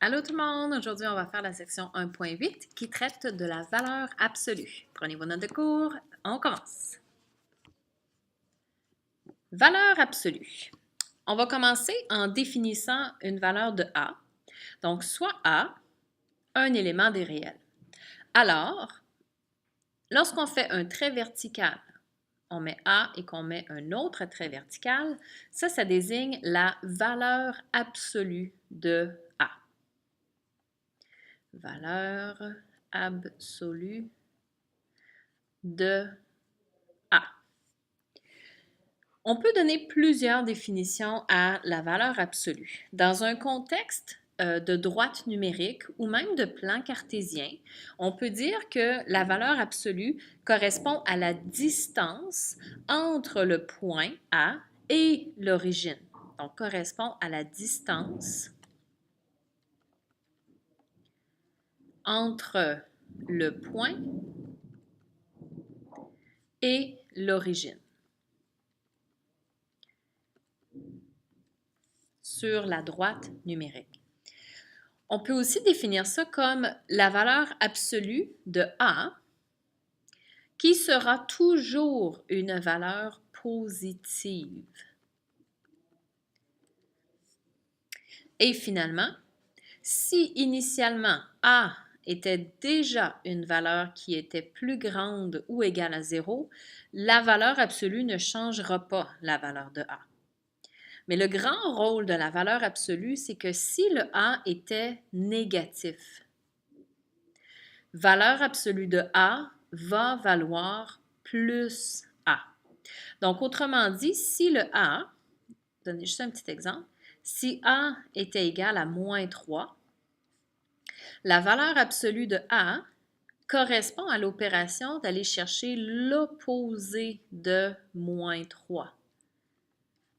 Allô tout le monde! Aujourd'hui, on va faire la section 1.8 qui traite de la valeur absolue. Prenez vos notes de cours, on commence. Valeur absolue. On va commencer en définissant une valeur de A. Donc, soit A, un élément des réels. Alors, lorsqu'on fait un trait vertical, on met A et qu'on met un autre trait vertical, ça désigne la valeur absolue de A. Valeur absolue de A. On peut donner plusieurs définitions à la valeur absolue. Dans un contexte de droite numérique ou même de plan cartésien, on peut dire que la valeur absolue correspond à la distance entre le point A et l'origine. Donc, correspond à la distance entre le point et l'origine sur la droite numérique. On peut aussi définir ça comme la valeur absolue de A qui sera toujours une valeur positive. Et finalement, si initialement A était déjà une valeur qui était plus grande ou égale à 0, la valeur absolue ne changera pas la valeur de A. Mais le grand rôle de la valeur absolue, c'est que si le A était négatif, valeur absolue de A va valoir plus A. Donc, autrement dit, si le A, donnez juste un petit exemple, si A était égal à moins 3, la valeur absolue de A correspond à l'opération d'aller chercher l'opposé de moins 3.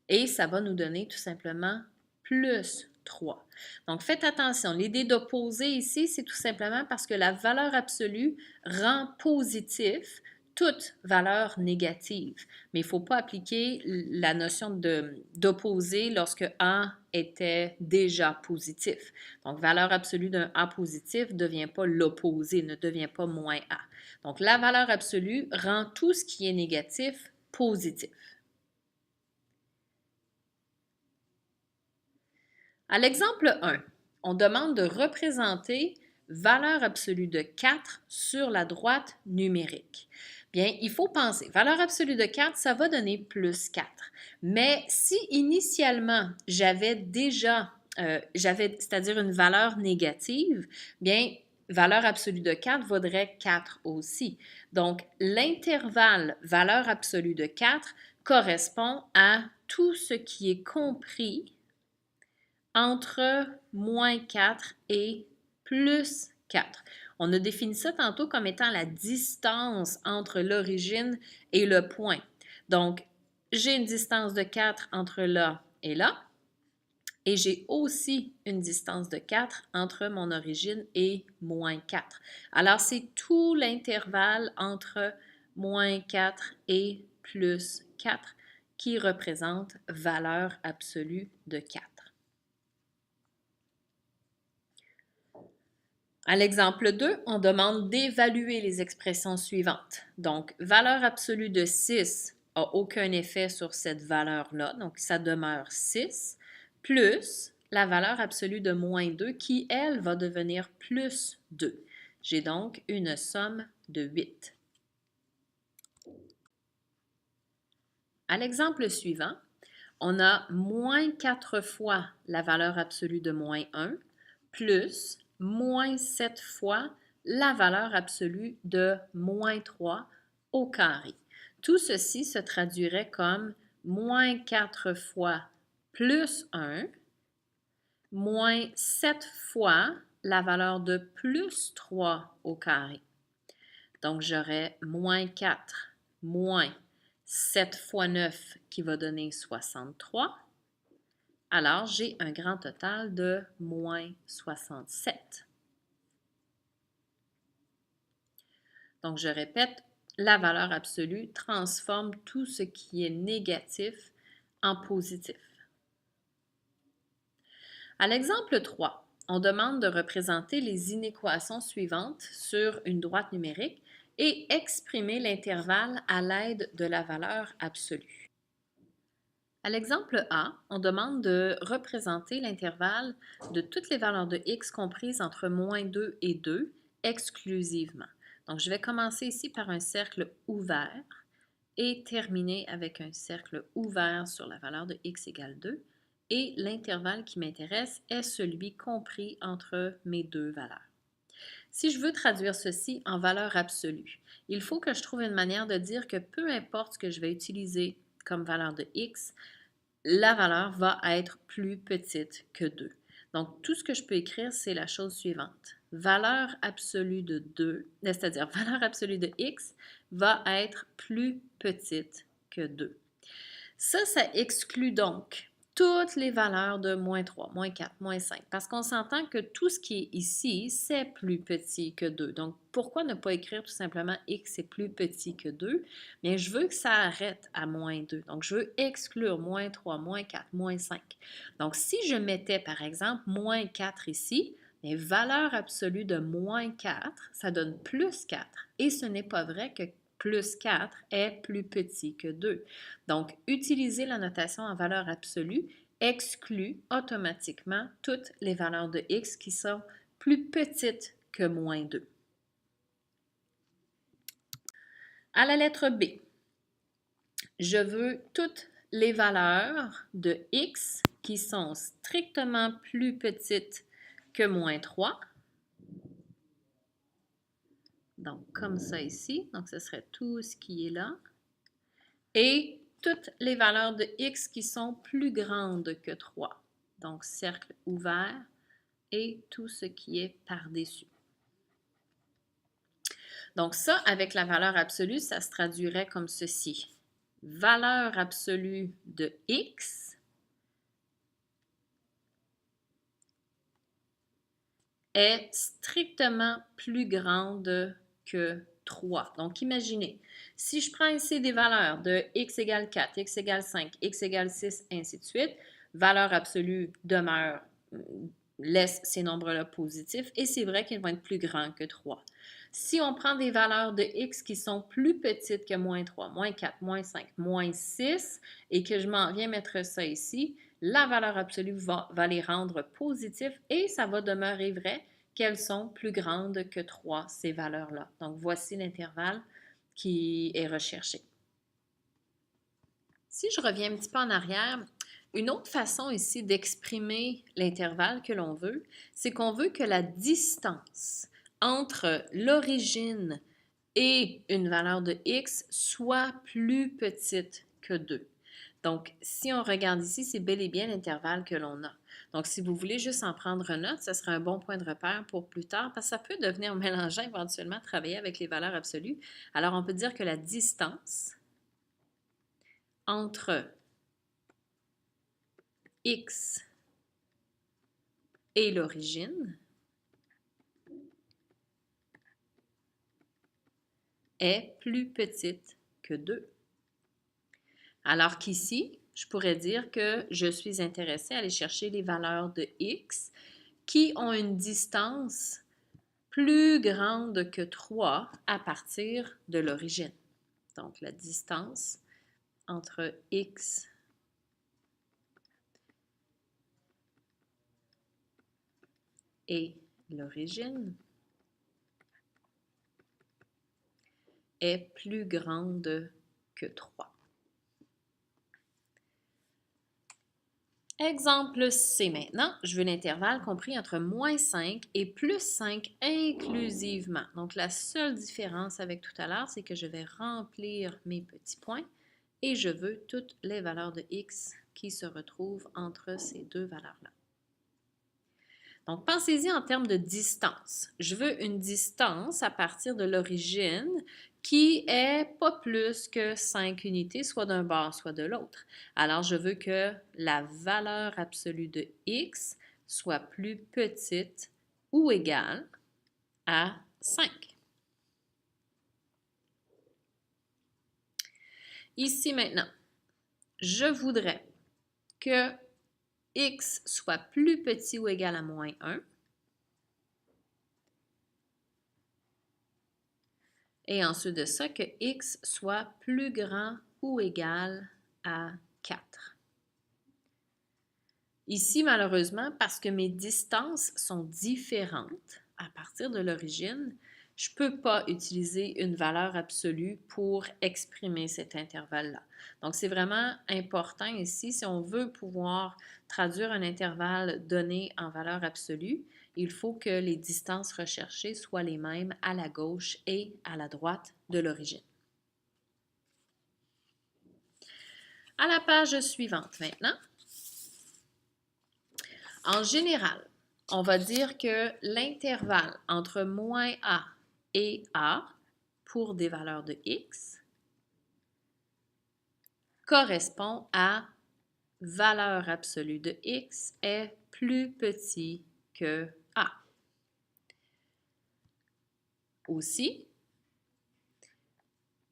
Et ça va nous donner tout simplement plus 3. Donc, faites attention. L'idée d'opposer ici, c'est tout simplement parce que la valeur absolue rend positif toute valeur négative. Mais il ne faut pas appliquer la notion d'opposer lorsque A était déjà positif. Donc, valeur absolue d'un A positif ne devient pas l'opposé, ne devient pas moins A. Donc, la valeur absolue rend tout ce qui est négatif positif. À l'exemple 1, on demande de représenter valeur absolue de 4 sur la droite numérique. Bien, il faut penser, valeur absolue de 4, ça va donner plus 4. Mais si initialement, j'avais déjà, c'est-à-dire une valeur négative, bien, valeur absolue de 4 vaudrait 4 aussi. Donc, l'intervalle valeur absolue de 4 correspond à tout ce qui est compris entre moins 4 et plus 4. On a défini ça tantôt comme étant la distance entre l'origine et le point. Donc, j'ai une distance de 4 entre là et là, et j'ai aussi une distance de 4 entre mon origine et moins 4. Alors, c'est tout l'intervalle entre moins 4 et plus 4 qui représente valeur absolue de 4. À l'exemple 2, on demande d'évaluer les expressions suivantes. Donc, valeur absolue de 6 n'a aucun effet sur cette valeur-là, donc ça demeure 6, plus la valeur absolue de moins 2 qui, elle, va devenir plus 2. J'ai donc une somme de 8. À l'exemple suivant, on a moins 4 fois la valeur absolue de moins 1 plus moins 7 fois la valeur absolue de moins 3 au carré. Tout ceci se traduirait comme moins 4 fois plus 1 moins 7 fois la valeur de plus 3 au carré. Donc, j'aurais moins 4 moins 7 fois 9 qui va donner 63. Alors, j'ai un grand total de moins 67. Donc, je répète, la valeur absolue transforme tout ce qui est négatif en positif. À l'exemple 3, on demande de représenter les inéquations suivantes sur une droite numérique et exprimer l'intervalle à l'aide de la valeur absolue. À l'exemple A, on demande de représenter l'intervalle de toutes les valeurs de x comprises entre moins 2 et 2 exclusivement. Donc, je vais commencer ici par un cercle ouvert et terminer avec un cercle ouvert sur la valeur de x égale 2. Et l'intervalle qui m'intéresse est celui compris entre mes deux valeurs. Si je veux traduire ceci en valeur absolue, il faut que je trouve une manière de dire que peu importe ce que je vais utiliser comme valeur de x, la valeur va être plus petite que 2. Donc, tout ce que je peux écrire, c'est la chose suivante. Valeur absolue de 2, c'est-à-dire valeur absolue de x va être plus petite que 2. Ça exclut donc toutes les valeurs de moins 3, moins 4, moins 5, parce qu'on s'entend que tout ce qui est ici, c'est plus petit que 2. Donc, pourquoi ne pas écrire tout simplement x est plus petit que 2? Bien, je veux que ça arrête à moins 2. Donc, je veux exclure moins 3, moins 4, moins 5. Donc, si je mettais, par exemple, moins 4 ici, bien, valeur absolue de moins 4, ça donne plus 4. Et ce n'est pas vrai que plus 4 est plus petit que 2. Donc, utiliser la notation en valeur absolue exclut automatiquement toutes les valeurs de x qui sont plus petites que moins 2. À la lettre B, je veux toutes les valeurs de x qui sont strictement plus petites que moins 3. Donc, comme ça ici. Donc, ce serait tout ce qui est là. Et toutes les valeurs de x qui sont plus grandes que 3. Donc, cercle ouvert et tout ce qui est par-dessus. Donc, ça, avec la valeur absolue, ça se traduirait comme ceci. Valeur absolue de x est strictement plus grande que 3. Donc, imaginez, si je prends ici des valeurs de x égale 4, x égale 5, x égale 6, ainsi de suite, valeur absolue demeure, laisse ces nombres-là positifs et c'est vrai qu'ils vont être plus grands que 3. Si on prend des valeurs de x qui sont plus petites que moins 3, moins 4, moins 5, moins 6 et que je m'en viens mettre ça ici, la valeur absolue va les rendre positifs et ça va demeurer vrai qu'elles sont plus grandes que 3, ces valeurs-là. Donc, voici l'intervalle qui est recherché. Si je reviens un petit peu en arrière, une autre façon ici d'exprimer l'intervalle que l'on veut, c'est qu'on veut que la distance entre l'origine et une valeur de x soit plus petite que 2. Donc, si on regarde ici, c'est bel et bien l'intervalle que l'on a. Donc, si vous voulez juste en prendre note, ce serait un bon point de repère pour plus tard parce que ça peut devenir mélangeant éventuellement, travailler avec les valeurs absolues. Alors, on peut dire que la distance entre x et l'origine est plus petite que 2. Alors qu'ici, je pourrais dire que je suis intéressée à aller chercher les valeurs de x qui ont une distance plus grande que 3 à partir de l'origine. Donc, la distance entre x et l'origine est plus grande que 3. Exemple C maintenant, je veux l'intervalle compris entre moins 5 et plus 5 inclusivement. Donc, la seule différence avec tout à l'heure, c'est que je vais remplir mes petits points et je veux toutes les valeurs de x qui se retrouvent entre ces deux valeurs-là. Donc, pensez-y en termes de distance. Je veux une distance à partir de l'origine qui est pas plus que 5 unités, soit d'un bord, soit de l'autre. Alors, je veux que la valeur absolue de x soit plus petite ou égale à 5. Ici maintenant, je voudrais que x soit plus petit ou égal à moins 1 Et ensuite de ça, que x soit plus grand ou égal à 4. Ici, malheureusement, parce que mes distances sont différentes à partir de l'origine, je ne peux pas utiliser une valeur absolue pour exprimer cet intervalle-là. Donc, c'est vraiment important ici, si on veut pouvoir traduire un intervalle donné en valeur absolue, il faut que les distances recherchées soient les mêmes à la gauche et à la droite de l'origine. À la page suivante maintenant. En général, on va dire que l'intervalle entre moins a et a pour des valeurs de x correspond à valeur absolue de x est plus petit que a. Aussi,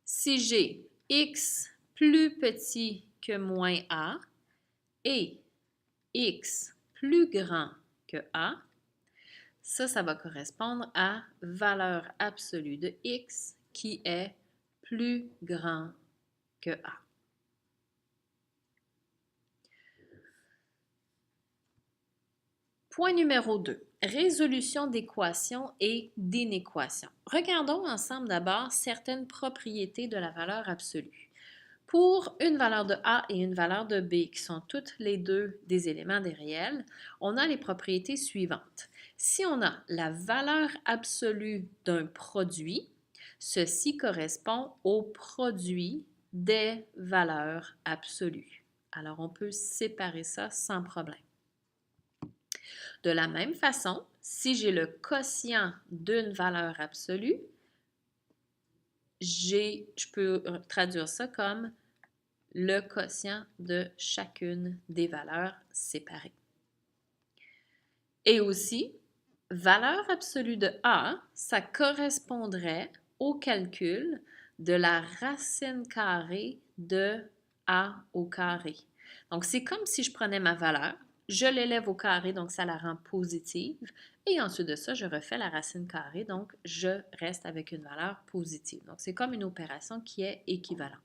si j'ai x plus petit que moins a et x plus grand que a, ça va correspondre à valeur absolue de x qui est plus grand que a. Point numéro 2, résolution d'équations et d'inéquations. Regardons ensemble d'abord certaines propriétés de la valeur absolue. Pour une valeur de A et une valeur de B, qui sont toutes les deux des éléments des réels, on a les propriétés suivantes. Si on a la valeur absolue d'un produit, ceci correspond au produit des valeurs absolues. Alors, on peut séparer ça sans problème. De la même façon, si j'ai le quotient d'une valeur absolue, je peux traduire ça comme le quotient de chacune des valeurs séparées. Et aussi, valeur absolue de A, ça correspondrait au calcul de la racine carrée de A au carré. Donc, c'est comme si je prenais ma valeur, je l'élève au carré, donc ça la rend positive, et ensuite de ça, je refais la racine carrée, donc je reste avec une valeur positive. Donc, c'est comme une opération qui est équivalente.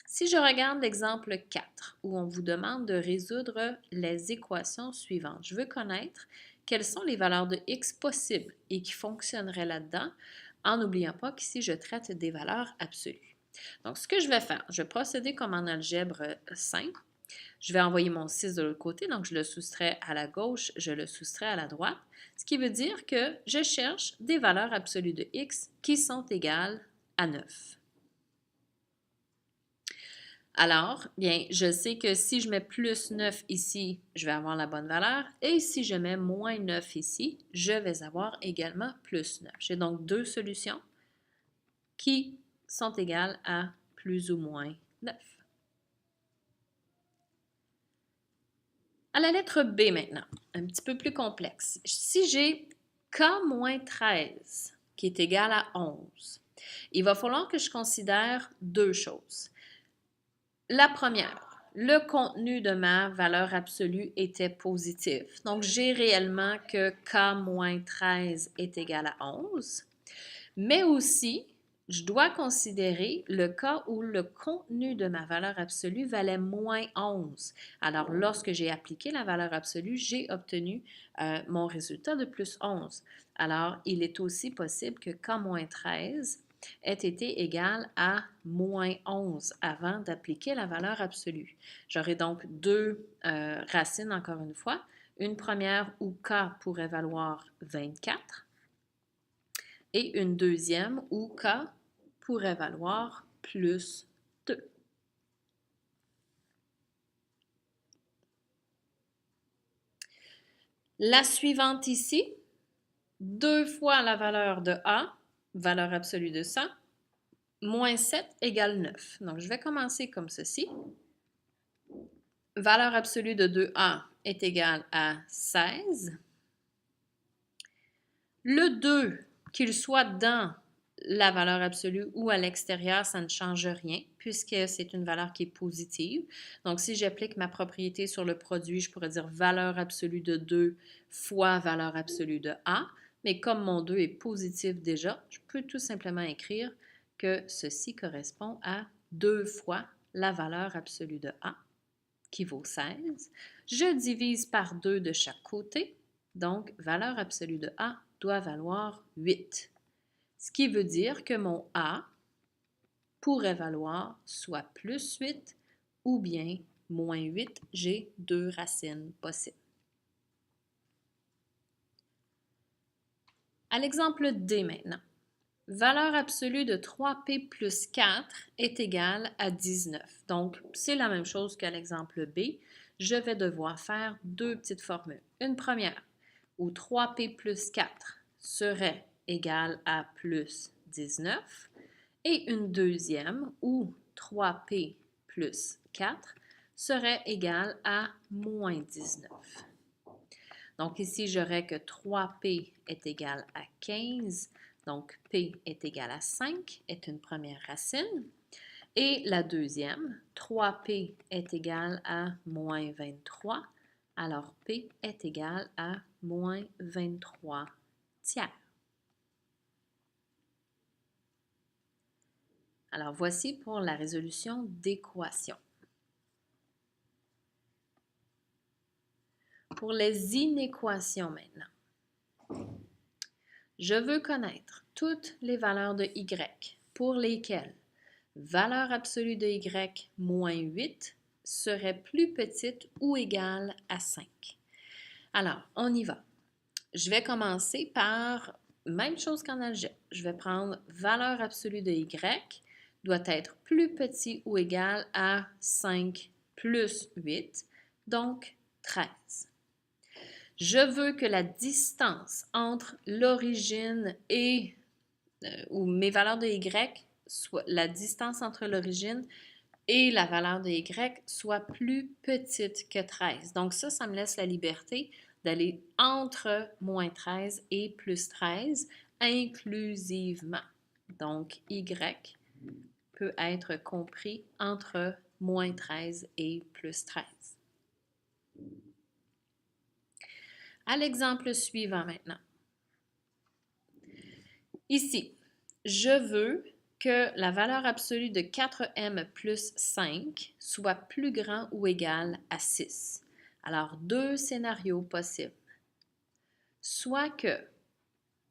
Si je regarde l'exemple 4, où on vous demande de résoudre les équations suivantes, je veux connaître quelles sont les valeurs de x possibles et qui fonctionneraient là-dedans, en n'oubliant pas qu'ici, je traite des valeurs absolues. Donc, ce que je vais faire, je vais procéder comme en algèbre simple. Je vais envoyer mon 6 de l'autre côté, donc je le soustrais à la gauche, je le soustrais à la droite, ce qui veut dire que je cherche des valeurs absolues de x qui sont égales à 9. Alors, bien, je sais que si je mets plus 9 ici, je vais avoir la bonne valeur. Et si je mets moins 9 ici, je vais avoir également plus 9. J'ai donc deux solutions qui sont égales à plus ou moins 9. À la lettre B maintenant, un petit peu plus complexe. Si j'ai K-13 qui est égal à 11, il va falloir que je considère deux choses. La première, le contenu de ma valeur absolue était positif. Donc, j'ai réellement que K-13 est égal à 11. Mais aussi, je dois considérer le cas où le contenu de ma valeur absolue valait moins 11. Alors, lorsque j'ai appliqué la valeur absolue, j'ai obtenu mon résultat de plus 11. Alors, il est aussi possible que K-13 ait été égal à moins 11 avant d'appliquer la valeur absolue. J'aurai donc deux racines, encore une fois. Une première où K pourrait valoir 24 et une deuxième où K pourrait valoir plus 2. La suivante ici, 2 fois la valeur de A, valeur absolue de 100, moins 7 égale 9. Donc, je vais commencer comme ceci. Valeur absolue de 2A est égale à 16. Le 2, qu'il soit dans la valeur absolue ou à l'extérieur, ça ne change rien puisque c'est une valeur qui est positive. Donc, si j'applique ma propriété sur le produit, je pourrais dire valeur absolue de 2 fois valeur absolue de A. Mais comme mon 2 est positif déjà, je peux tout simplement écrire que ceci correspond à 2 fois la valeur absolue de A, qui vaut 16. Je divise par 2 de chaque côté, donc valeur absolue de A doit valoir 8. Ce qui veut dire que mon A pourrait valoir soit plus 8 ou bien moins 8. J'ai 2 racines possibles. À l'exemple D maintenant. Valeur absolue de 3P plus 4 est égale à 19. Donc, c'est la même chose qu'à l'exemple B. Je vais devoir faire deux petites formules. Une première, où 3P plus 4 serait égal à plus 19. Et une deuxième, où 3P plus 4 serait égal à moins 19. Donc ici, j'aurais que 3P est égal à 15. Donc, P est égal à 5, est une première racine. Et la deuxième, 3P est égal à moins 23. Alors, P est égal à moins 23 tiers. Alors, voici pour la résolution d'équation. Pour les inéquations maintenant. Je veux connaître toutes les valeurs de y pour lesquelles valeur absolue de y moins 8 serait plus petite ou égale à 5. Alors, on y va. Je vais commencer par même chose qu'en algèbre. Je vais prendre valeur absolue de y doit être plus petit ou égal à 5 plus 8, donc 13. Je veux que la distance entre l'origine et ou mes valeurs de y, soit la distance entre l'origine et la valeur de y soit plus petite que 13. Donc ça me laisse la liberté d'aller entre moins 13 et plus 13 inclusivement. Donc y peut être compris entre moins 13 et plus 13. À l'exemple suivant maintenant. Ici, je veux que la valeur absolue de 4m plus 5 soit plus grand ou égal à 6. Alors, deux scénarios possibles. Soit que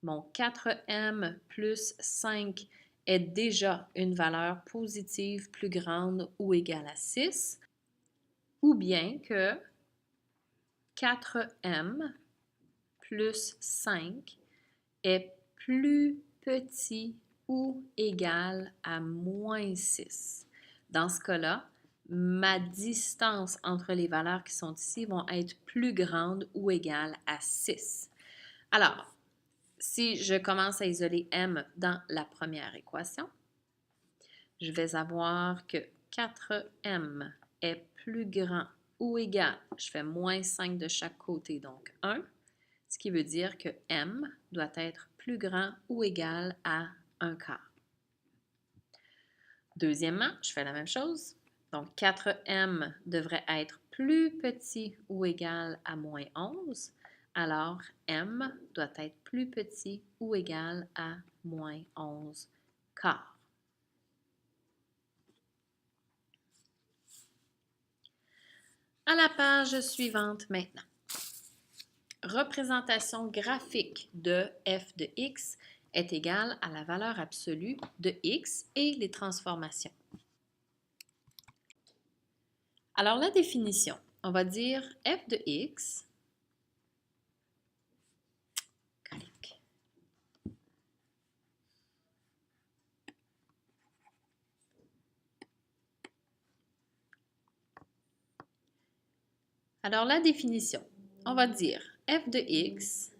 mon 4m plus 5 est déjà une valeur positive plus grande ou égale à 6, ou bien que 4m plus 5 est plus petit ou égal à moins 6. Dans ce cas-là, ma distance entre les valeurs qui sont ici vont être plus grande ou égale à 6. Alors, si je commence à isoler m dans la première équation, je vais avoir que 4m est plus grand ou égal, je fais moins 5 de chaque côté, donc 1, ce qui veut dire que m doit être plus grand ou égal à 1 quart. Deuxièmement, je fais la même chose. Donc, 4m devrait être plus petit ou égal à moins 11. Alors, m doit être plus petit ou égal à moins 11 quarts. À la page suivante maintenant. Représentation graphique de f de x est égale à la valeur absolue de x et les transformations. Alors, la définition, on va dire f de x Alors, la définition, on va dire f de x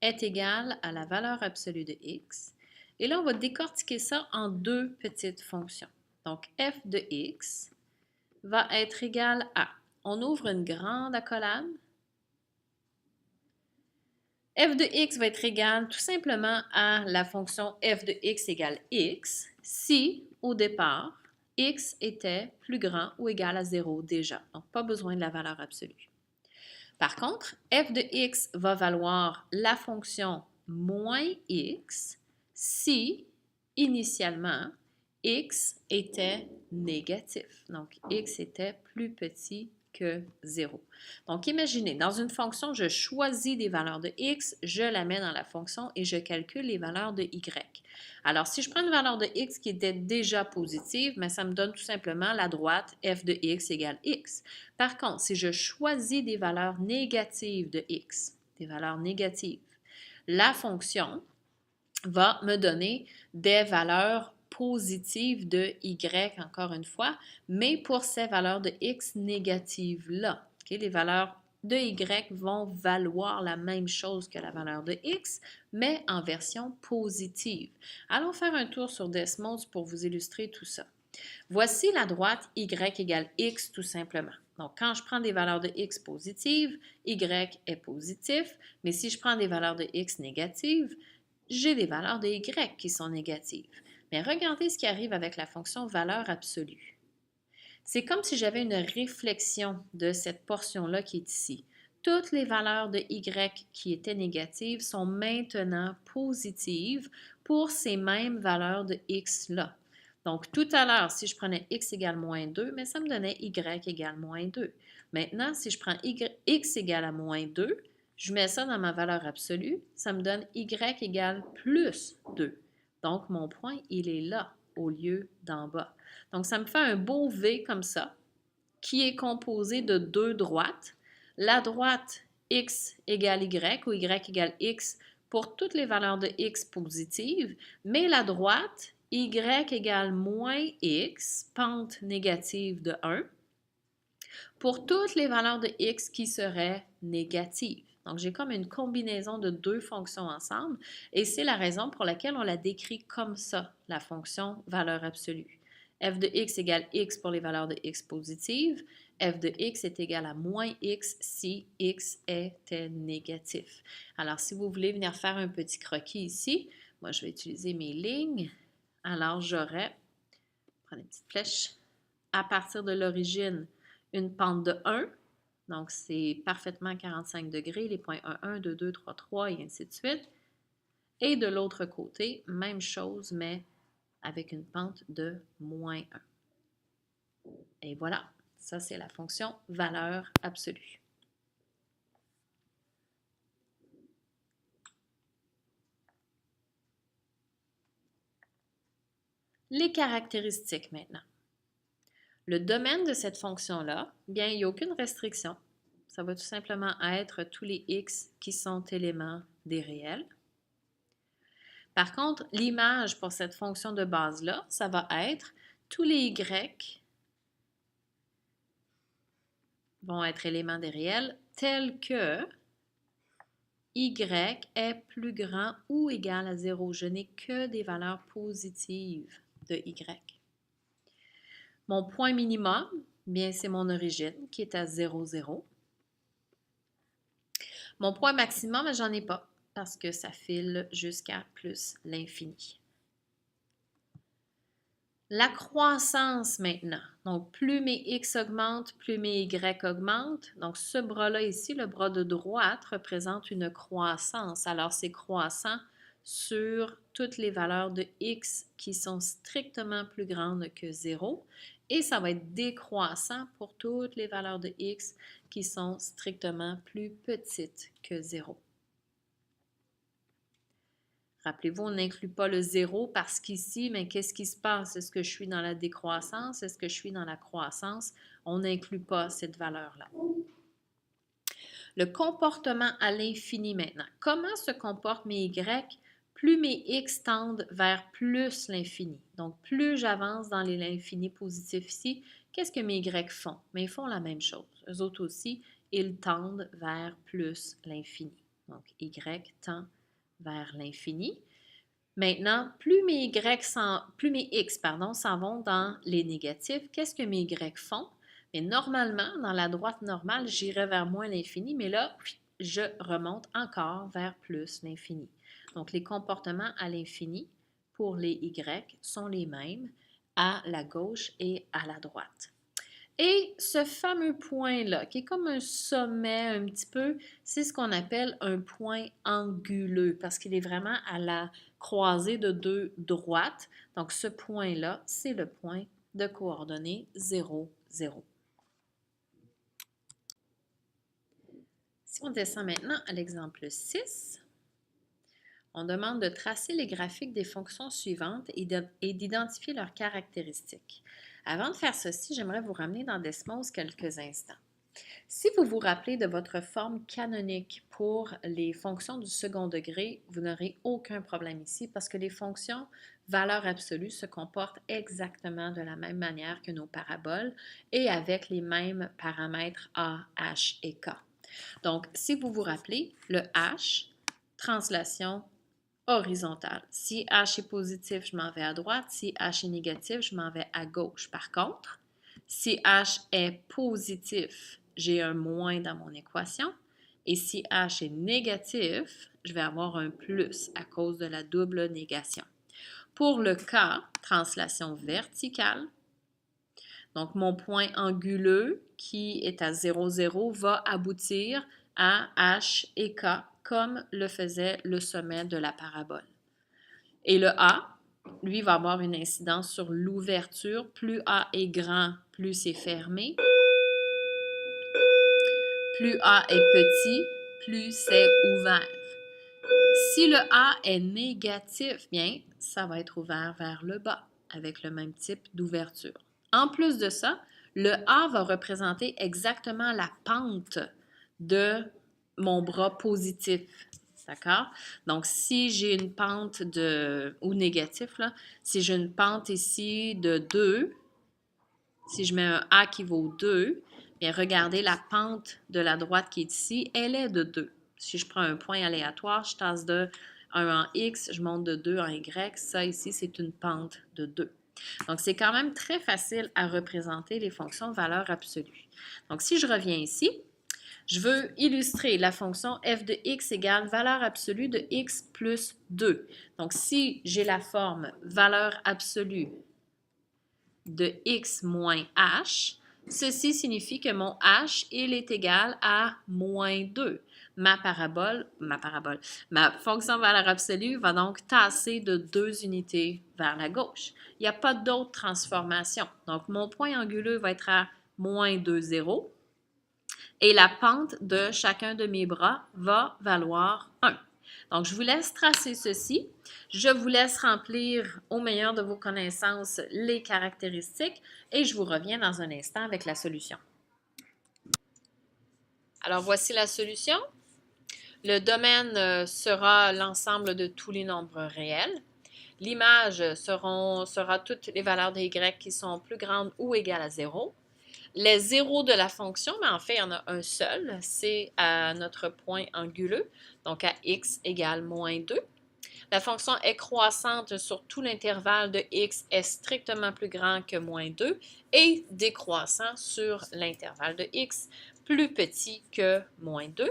est égal à la valeur absolue de x. Et là, on va décortiquer ça en deux petites fonctions. Donc, f de x va être égal à, on ouvre une grande accolade, f de x va être égal tout simplement à la fonction f de x égale x si, au départ, x était plus grand ou égal à 0 déjà. Donc, pas besoin de la valeur absolue. Par contre, f de x va valoir la fonction moins x si, initialement, x était négatif. Donc, x était plus petit que 0. Donc, imaginez, dans une fonction, je choisis des valeurs de x, je la mets dans la fonction et je calcule les valeurs de y. Alors, si je prends une valeur de x qui était déjà positive, mais ça me donne tout simplement la droite f de x égale x. Par contre, si je choisis des valeurs négatives de x, des valeurs négatives, la fonction va me donner des valeurs positives de y, encore une fois, mais pour ces valeurs de x négatives-là. Okay? Les valeurs de y vont valoir la même chose que la valeur de x, mais en version positive. Allons faire un tour sur Desmos pour vous illustrer tout ça. Voici la droite y égale x tout simplement. Donc, quand je prends des valeurs de x positives, y est positif, mais si je prends des valeurs de x négatives, j'ai des valeurs de y qui sont négatives. Mais regardez ce qui arrive avec la fonction valeur absolue. C'est comme si j'avais une réflexion de cette portion-là qui est ici. Toutes les valeurs de y qui étaient négatives sont maintenant positives pour ces mêmes valeurs de x-là. Donc, tout à l'heure, si je prenais x égale moins 2, mais ça me donnait y égale moins 2. Maintenant, si je prends x égale à moins 2, je mets ça dans ma valeur absolue, ça me donne y égale plus 2. Donc, mon point, il est là au lieu d'en bas. Donc, ça me fait un beau V comme ça, qui est composé de deux droites. La droite x égale y ou y égale x pour toutes les valeurs de x positives, mais la droite y égale moins x, pente négative de 1, pour toutes les valeurs de x qui seraient négatives. Donc, j'ai comme une combinaison de deux fonctions ensemble et c'est la raison pour laquelle on la décrit comme ça, la fonction valeur absolue. F de x égale x pour les valeurs de x positives. F de x est égal à moins x si x était négatif. Alors, si vous voulez venir faire un petit croquis ici, moi, je vais utiliser mes lignes. Alors, j'aurais, prendre une petite flèche, à partir de l'origine, une pente de 1, donc c'est parfaitement 45 degrés, les points 1, 1, 2, 2, 3, 3 et ainsi de suite. Et de l'autre côté, même chose, mais avec une pente de moins 1. Et voilà, ça c'est la fonction valeur absolue. Les caractéristiques maintenant. Le domaine de cette fonction-là, bien, il n'y a aucune restriction. Ça va tout simplement être tous les x qui sont éléments des réels. Par contre, l'image pour cette fonction de base-là, ça va être tous les y vont être éléments des réels tels que y est plus grand ou égal à 0. Je n'ai que des valeurs positives de y. Mon point minimum, bien, c'est mon origine qui est à 0, 0. Mon point maximum, j'en ai pas parce que ça file jusqu'à plus l'infini. La croissance maintenant. Donc, plus mes x augmentent, plus mes y augmentent. Donc, ce bras-là ici, le bras de droite, représente une croissance. Alors, c'est croissant sur toutes les valeurs de x qui sont strictement plus grandes que 0. Et ça va être décroissant pour toutes les valeurs de x qui sont strictement plus petites que 0. Rappelez-vous, on n'inclut pas le 0 parce qu'ici, mais qu'est-ce qui se passe? Est-ce que je suis dans la décroissance? Est-ce que je suis dans la croissance? On n'inclut pas cette valeur-là. Le comportement à l'infini maintenant. Comment se comportent mes y? Plus mes x tendent vers plus l'infini. Donc, plus j'avance dans l'infini positif ici, qu'est-ce que mes y font? Mais ils font la même chose. Eux autres aussi, ils tendent vers plus l'infini. Donc, y tend vers l'infini. Maintenant, plus mes x s'en vont dans les négatifs, qu'est-ce que mes y font? Mais normalement, dans la droite normale, j'irai vers moins l'infini, mais là, je remonte encore vers plus l'infini. Donc, les comportements à l'infini pour les y sont les mêmes à la gauche et à la droite. Et ce fameux point-là, qui est comme un sommet un petit peu, c'est ce qu'on appelle un point anguleux parce qu'il est vraiment à la croisée de deux droites. Donc, ce point-là, c'est le point de coordonnées 0, 0. Si on descend maintenant à l'exemple 6, on demande de tracer les graphiques des fonctions suivantes et d'identifier leurs caractéristiques. Avant de faire ceci, j'aimerais vous ramener dans Desmos quelques instants. Si vous vous rappelez de votre forme canonique pour les fonctions du second degré, vous n'aurez aucun problème ici parce que les fonctions valeur absolue se comportent exactement de la même manière que nos paraboles et avec les mêmes paramètres A, H et K. Donc, si vous vous rappelez, le H, translation horizontale. Si H est positif, je m'en vais à droite. Si H est négatif, je m'en vais à gauche. Par contre, si H est positif, j'ai un moins dans mon équation. Et si H est négatif, je vais avoir un plus à cause de la double négation. Pour le K, translation verticale, donc mon point anguleux qui est à 0, 0 va aboutir à H et K comme le faisait le sommet de la parabole. Et le A, lui, va avoir une incidence sur l'ouverture. Plus A est grand, plus c'est fermé. Plus A est petit, plus c'est ouvert. Si le A est négatif, bien, ça va être ouvert vers le bas avec le même type d'ouverture. En plus de ça, le A va représenter exactement la pente de mon bras positif. D'accord? Donc, si j'ai une pente ou négatif, là, si j'ai une pente ici de 2, si je mets un A qui vaut 2, bien, regardez la pente de la droite qui est ici, elle est de 2. Si je prends un point aléatoire, je tasse de 1 en X, je monte de 2 en Y. Ça, ici, c'est une pente de 2. Donc, c'est quand même très facile à représenter les fonctions valeur absolue. Donc, si je reviens ici, je veux illustrer la fonction f de x égale valeur absolue de x plus 2. Donc, si j'ai la forme valeur absolue de x moins h, ceci signifie que mon h, il est égal à moins 2. Ma fonction valeur absolue va donc tasser de 2 unités vers la gauche. Il n'y a pas d'autre transformation. Donc, mon point anguleux va être à moins 2, 0. Et la pente de chacun de mes bras va valoir 1. Donc, je vous laisse tracer ceci. Je vous laisse remplir au meilleur de vos connaissances les caractéristiques et je vous reviens dans un instant avec la solution. Alors, voici la solution. Le domaine sera l'ensemble de tous les nombres réels. L'image sera toutes les valeurs de y qui sont plus grandes ou égales à 0. Les zéros de la fonction, mais en fait, il y en a un seul, c'est à notre point anguleux, donc à x égale moins 2. La fonction est croissante sur tout l'intervalle de x est strictement plus grand que moins 2 et décroissant sur l'intervalle de x plus petit que moins 2.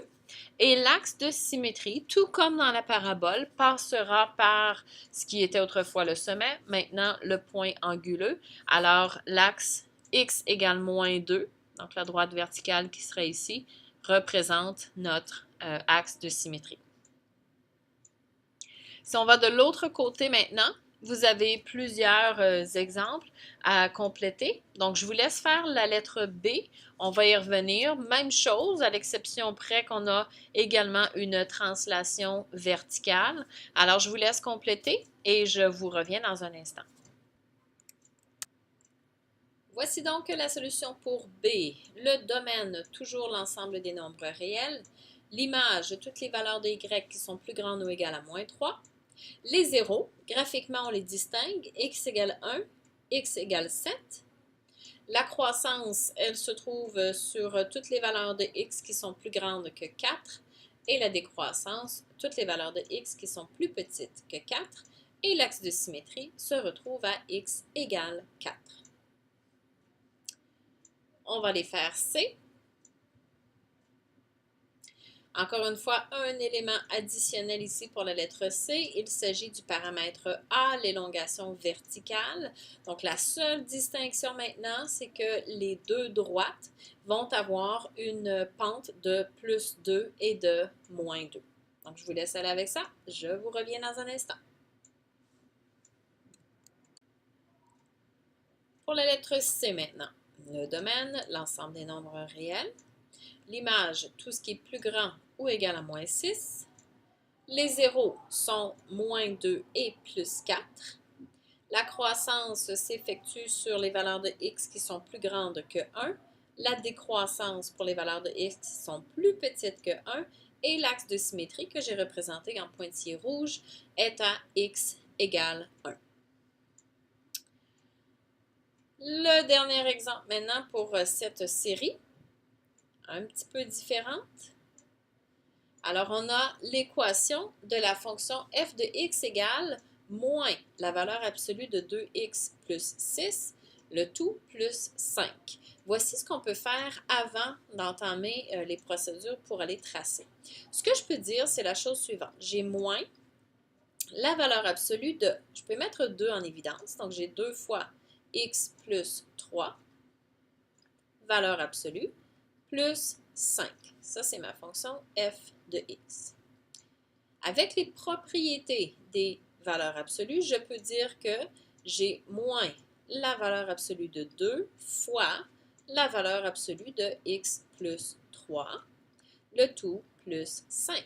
Et l'axe de symétrie, tout comme dans la parabole, passera par ce qui était autrefois le sommet, maintenant le point anguleux. Alors, l'axe x égale moins 2, donc la droite verticale qui serait ici, représente notre axe de symétrie. Si on va de l'autre côté maintenant, vous avez plusieurs exemples à compléter. Donc, je vous laisse faire la lettre B. On va y revenir. Même chose, à l'exception près qu'on a également une translation verticale. Alors, je vous laisse compléter et je vous reviens dans un instant. Voici donc la solution pour B. Le domaine, toujours l'ensemble des nombres réels. L'image, toutes les valeurs de y qui sont plus grandes ou égales à moins 3. Les zéros, graphiquement, on les distingue. X égale 1, x égale 7. La croissance, elle se trouve sur toutes les valeurs de x qui sont plus grandes que 4. Et la décroissance, toutes les valeurs de x qui sont plus petites que 4. Et l'axe de symétrie se retrouve à x égale 4. On va les faire C. Encore une fois, un élément additionnel ici pour la lettre C. Il s'agit du paramètre A, l'élongation verticale. Donc, la seule distinction maintenant, c'est que les deux droites vont avoir une pente de plus 2 et de moins 2. Donc, je vous laisse aller avec ça. Je vous reviens dans un instant. Pour la lettre C maintenant, le domaine, l'ensemble des nombres réels. L'image, tout ce qui est plus grand ou égal à moins 6. Les zéros sont moins 2 et plus 4. La croissance s'effectue sur les valeurs de x qui sont plus grandes que 1. La décroissance pour les valeurs de x qui sont plus petites que 1. Et l'axe de symétrie que j'ai représenté en pointillé rouge est à x égale 1. Le dernier exemple maintenant pour cette série, un petit peu différente. Alors, on a l'équation de la fonction f de x égale moins la valeur absolue de 2x plus 6, le tout plus 5. Voici ce qu'on peut faire avant d'entamer les procédures pour aller tracer. Ce que je peux dire, c'est la chose suivante. J'ai moins la valeur absolue de, je peux mettre 2 en évidence, donc j'ai 2 fois x plus 3, valeur absolue, plus 5. Ça, c'est ma fonction f de x. Avec les propriétés des valeurs absolues, je peux dire que j'ai moins la valeur absolue de 2 fois la valeur absolue de x plus 3, le tout plus 5.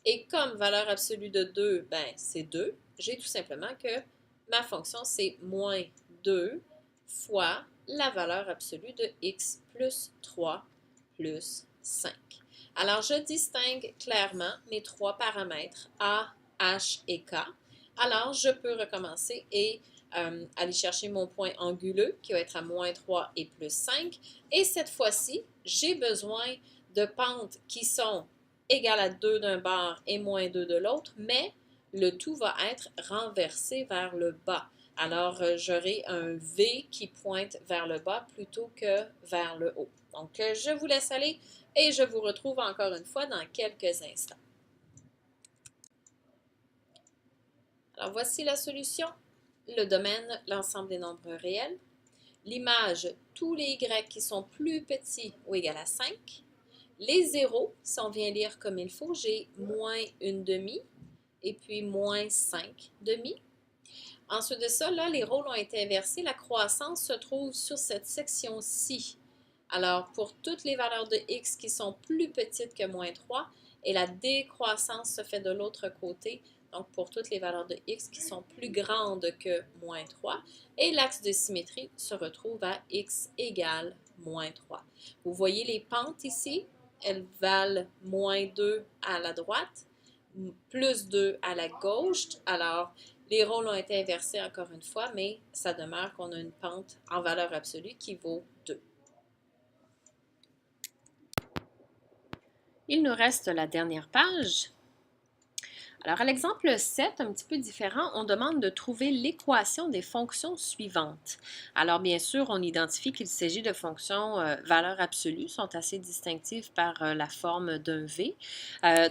Et comme valeur absolue de 2, c'est 2, j'ai tout simplement que ma fonction, c'est moins 2 fois la valeur absolue de x plus 3 plus 5. Alors, je distingue clairement mes trois paramètres A, H et K. Alors, je peux recommencer et aller chercher mon point anguleux qui va être à moins 3 et plus 5. Et cette fois-ci, j'ai besoin de pentes qui sont égales à 2 d'un bord et moins 2 de l'autre, mais le tout va être renversé vers le bas. Alors, j'aurai un V qui pointe vers le bas plutôt que vers le haut. Donc, je vous laisse aller et je vous retrouve encore une fois dans quelques instants. Alors, voici la solution. Le domaine, l'ensemble des nombres réels. L'image, tous les y qui sont plus petits ou égal à 5. Les zéros, si on vient lire comme il faut, j'ai moins une demi et puis moins 5 demi. Ensuite de ça, là, les rôles ont été inversés. La croissance se trouve sur cette section-ci. Alors, pour toutes les valeurs de x qui sont plus petites que moins 3, et la décroissance se fait de l'autre côté, donc pour toutes les valeurs de x qui sont plus grandes que moins 3, et l'axe de symétrie se retrouve à x égale moins 3. Vous voyez les pentes ici, elles valent moins 2 à la droite, plus 2 à la gauche. Alors, les rôles ont été inversés encore une fois, mais ça demeure qu'on a une pente en valeur absolue qui vaut 2. Il nous reste la dernière page. Alors, à l'exemple 7, un petit peu différent, on demande de trouver l'équation des fonctions suivantes. Alors, bien sûr, on identifie qu'il s'agit de fonctions valeurs absolues, sont assez distinctives par la forme d'un V.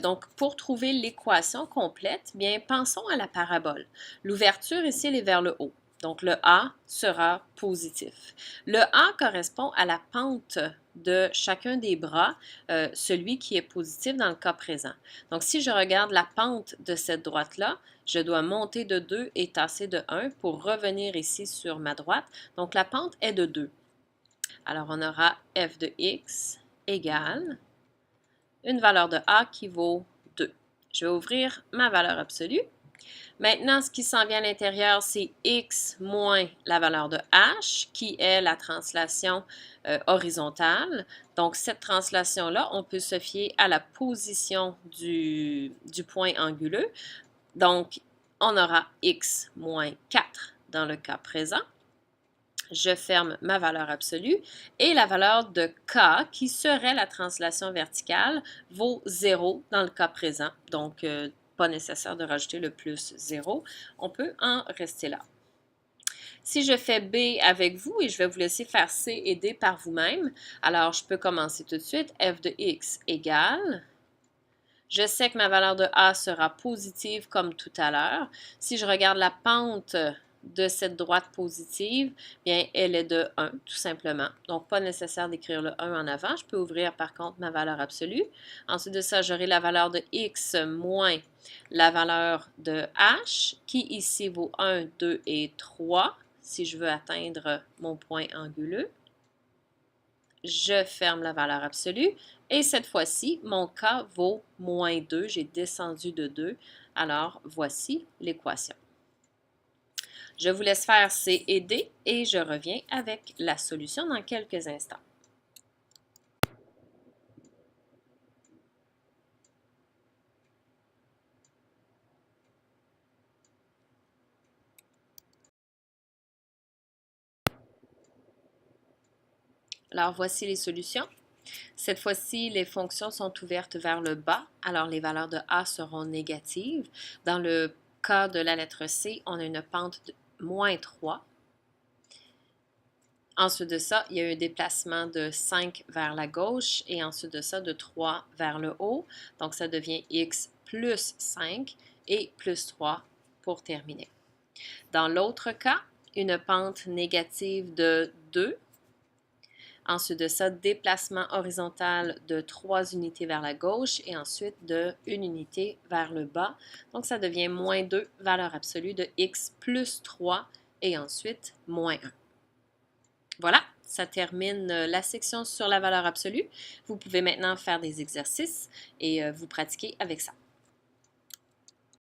Donc, pour trouver l'équation complète, bien, pensons à la parabole. L'ouverture ici, elle est vers le haut. Donc, le A sera positif. Le A correspond à la pente de chacun des bras, celui qui est positif dans le cas présent. Donc, si je regarde la pente de cette droite-là, je dois monter de 2 et tasser de 1 pour revenir ici sur ma droite. Donc, la pente est de 2. Alors, on aura f de x égale une valeur de a qui vaut 2. Je vais ouvrir ma valeur absolue. Maintenant, ce qui s'en vient à l'intérieur, c'est x moins la valeur de h, qui est la translation horizontale. Donc, cette translation-là, on peut se fier à la position du point anguleux. Donc, on aura x moins 4 dans le cas présent. Je ferme ma valeur absolue et la valeur de k, qui serait la translation verticale, vaut 0 dans le cas présent. Donc, pas nécessaire de rajouter le plus 0. On peut en rester là. Si je fais B avec vous, et je vais vous laisser faire C et D par vous-même, alors je peux commencer tout de suite. F de x égale Je sais que ma valeur de A sera positive comme tout à l'heure. Si je regarde la pente de cette droite positive, bien, elle est de 1, tout simplement. Donc, pas nécessaire d'écrire le 1 en avant. Je peux ouvrir, par contre, ma valeur absolue. Ensuite de ça, j'aurai la valeur de X moins la valeur de H, qui ici vaut 1, 2 et 3, si je veux atteindre mon point anguleux. Je ferme la valeur absolue et cette fois-ci, mon K vaut moins 2. J'ai descendu de 2. Alors, voici l'équation. Je vous laisse faire C et D et je reviens avec la solution dans quelques instants. Alors, voici les solutions. Cette fois-ci, les fonctions sont ouvertes vers le bas, alors les valeurs de A seront négatives. Dans le cas de la lettre C, on a une pente de moins 3. Ensuite de ça, il y a un déplacement de 5 vers la gauche et ensuite de ça, de 3 vers le haut. Donc, ça devient x plus 5 et plus 3 pour terminer. Dans l'autre cas, une pente négative de 2. Ensuite de ça, déplacement horizontal de 3 unités vers la gauche et ensuite de 1 unité vers le bas. Donc, ça devient moins 2, valeur absolue de x plus 3 et ensuite moins 1. Voilà, ça termine la section sur la valeur absolue. Vous pouvez maintenant faire des exercices et vous pratiquer avec ça.